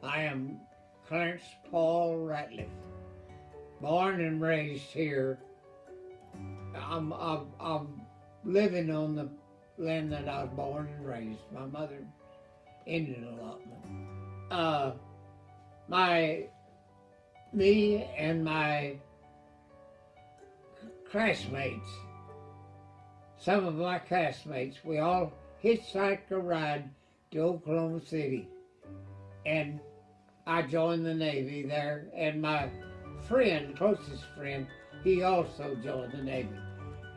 I am Clarence Paul Ratliff, born and raised here. I'm living on the land that I was born and raised. My mother Indian allotment. Uh, my me and my classmates, some of my classmates, we all hitchhiked a ride to Oklahoma City, and I joined the Navy there. And my friend, closest friend, he also joined the Navy.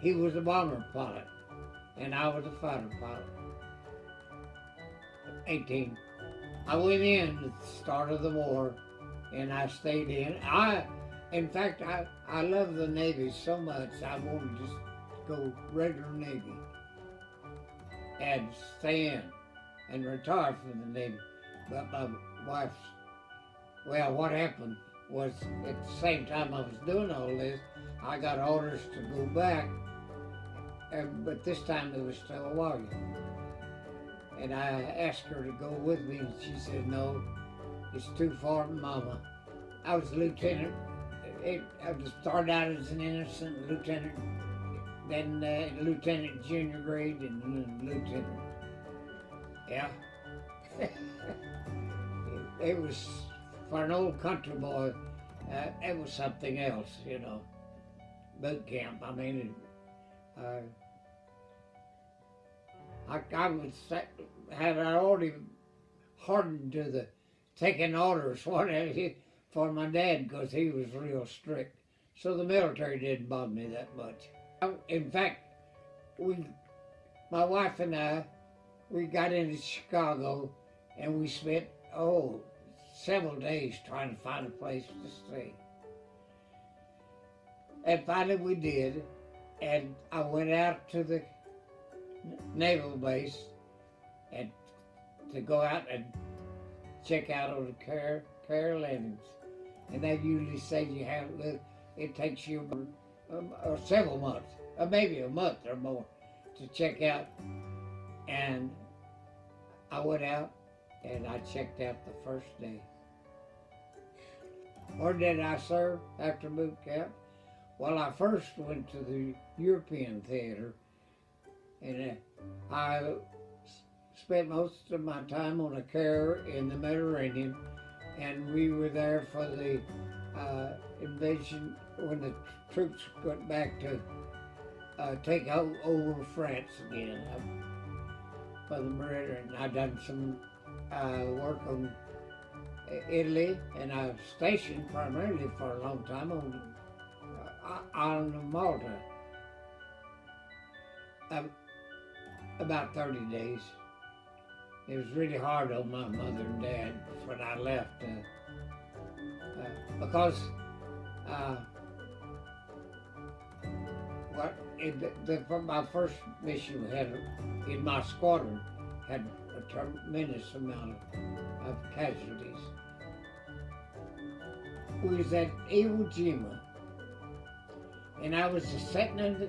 He was a bomber pilot, and I was a fighter pilot. 18. I went in at the start of the war, and I stayed in. In fact, I love the Navy so much, I wanted to just go regular Navy and stay in and retire from the Navy. But my wife's, well, what happened was at the same time I was doing all this, I got orders to go back, but this time it was to Hawaii. And I asked her to go with me, and she said, no, it's too far from Mama. I was a lieutenant. I started out as an innocent lieutenant, then lieutenant junior grade, and then lieutenant. Yeah. It was, for an old country boy, it was something else, you know. Boot camp, I mean, I would say, had I already hardened to the taking orders, whatever, for my dad, because he was real strict. So the military didn't bother me that much. In fact, my wife and I, we got into Chicago, and we spent, several days trying to find a place to stay. And finally we did, and I went out to the naval base and to go out and check out on the care landings. And they usually say it takes you several months, or maybe a month or more, to check out. And I went out and I checked out the first day. Where did I serve after boot camp? Well, I first went to the European theater, and I spent most of my time on a carrier in the Mediterranean, and we were there for the invasion when the troops got back to take over France again for the Mediterranean. I've done some work on Italy, and I was stationed primarily for a long time on Malta. About 30 days. It was really hard on my mother and dad when I left because my first mission had in my squadron had a tremendous amount of casualties. We was at Iwo Jima, and I was sitting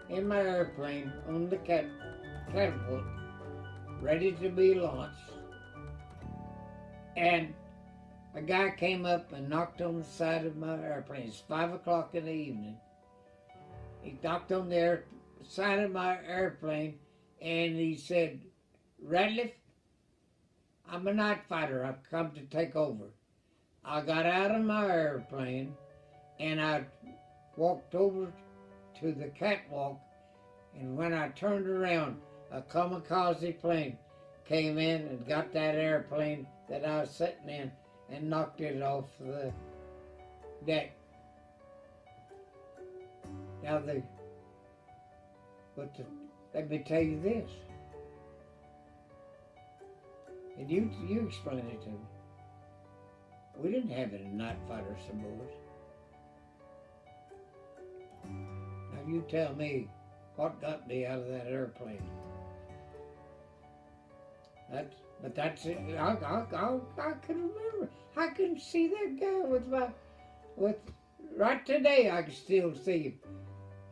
in my airplane on the catapult, ready to be launched. And a guy came up and knocked on the side of my airplane. It's 5 o'clock in the evening. He knocked on the side of my airplane, and he said, Ratliff, I'm a night fighter. I've come to take over. I got out of my airplane, and I walked over to the catwalk, and when I turned around, a kamikaze plane came in and got that airplane that I was sitting in and knocked it off the deck. Now let me tell you this, and you explain it to me. We didn't have any night fighters aboard. Now you tell me what got me out of that airplane. That's it. I can remember. I can see that guy with right today. I can still see him.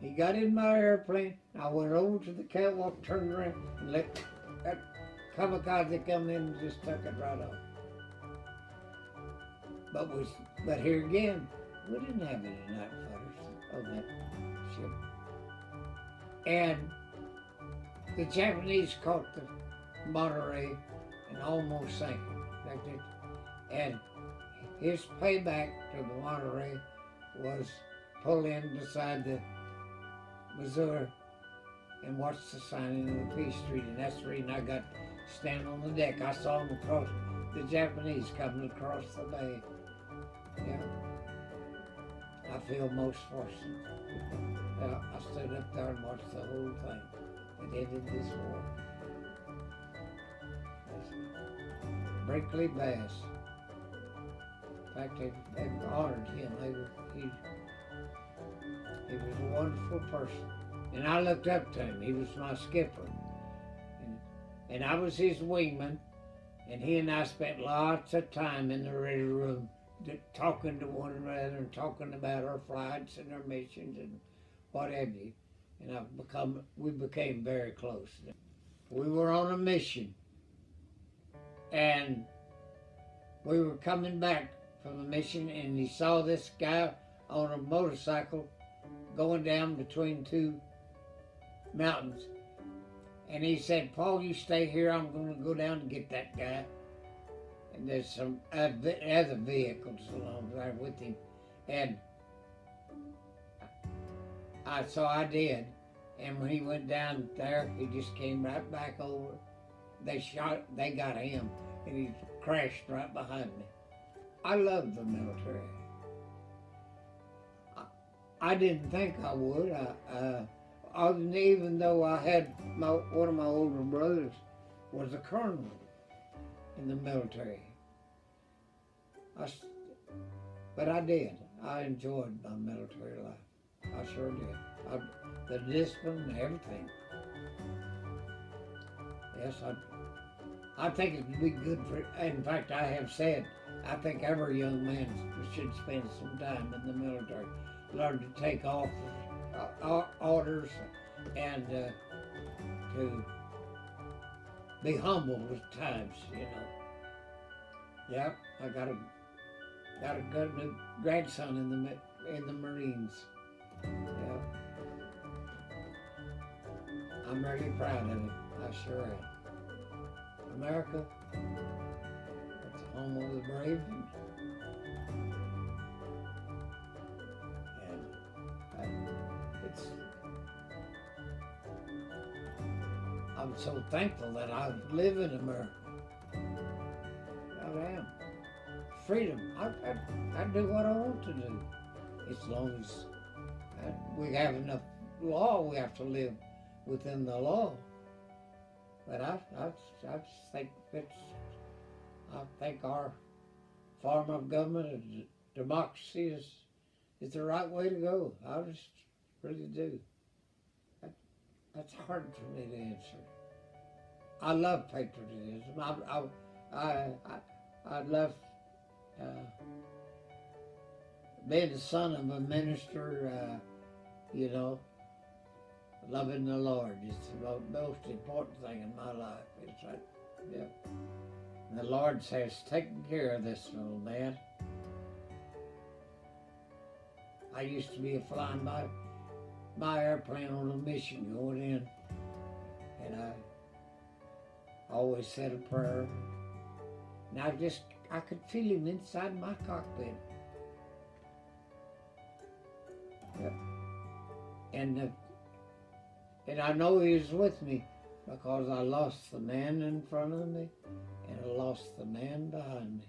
He got in my airplane. I went over to the catwalk, turned around, and let that kamikaze come in and just took it right off. but here again, we didn't have any night fighters on that ship. And the Japanese caught the Monterey and almost sank it. Like that. And his payback to the Monterey was pull in beside the Missouri and watch the signing of the peace treaty. And that's the reason I got to stand on the deck. I saw them across, the Japanese coming across the bay. Yeah. I feel most fortunate. I stood up there and watched the whole thing. It ended this war. Brinkley Bass. In fact, they honored him. He was a wonderful person. And I looked up to him. He was my skipper. And I was his wingman. And he and I spent lots of time in the ready room talking to one another and talking about our flights and our missions and what have you. And we became very close. We were on a mission. And we were coming back from the mission, and he saw this guy on a motorcycle going down between two mountains. And he said, "Paul, you stay here. I'm going to go down and get that guy." And there's some other vehicles along there with him. And so I did. And when he went down there, he just came right back over. They got him, and he crashed right behind me. I love the military. I didn't think I would. Even though I had one of my older brothers was a colonel in the military. But I did. I enjoyed my military life. I sure did. The discipline and everything. Yes, I think it would be good for, in fact, I have said, I think every young man should spend some time in the military. Learn to take orders and to be humble at times, you know. Yep, I got a good grandson in the Marines. Yep. I'm really proud of him. I sure am. America, it's the home of the brave. I'm so thankful that I live in America. I am. Freedom. I do what I want to do. As long as we have enough law, we have to live within the law. But I think our form of government and democracy is the right way to go. I just really do. That's hard for me to answer. I love patriotism. I love being the son of a minister. You know, loving the Lord is the most important thing in my life. It's like, yeah. And the Lord says, taking care of this little man. I used to be flying my airplane on a mission going in, and I always said a prayer. And I could feel him inside my cockpit. Yep. And I know he was with me because I lost the man in front of me and I lost the man behind me.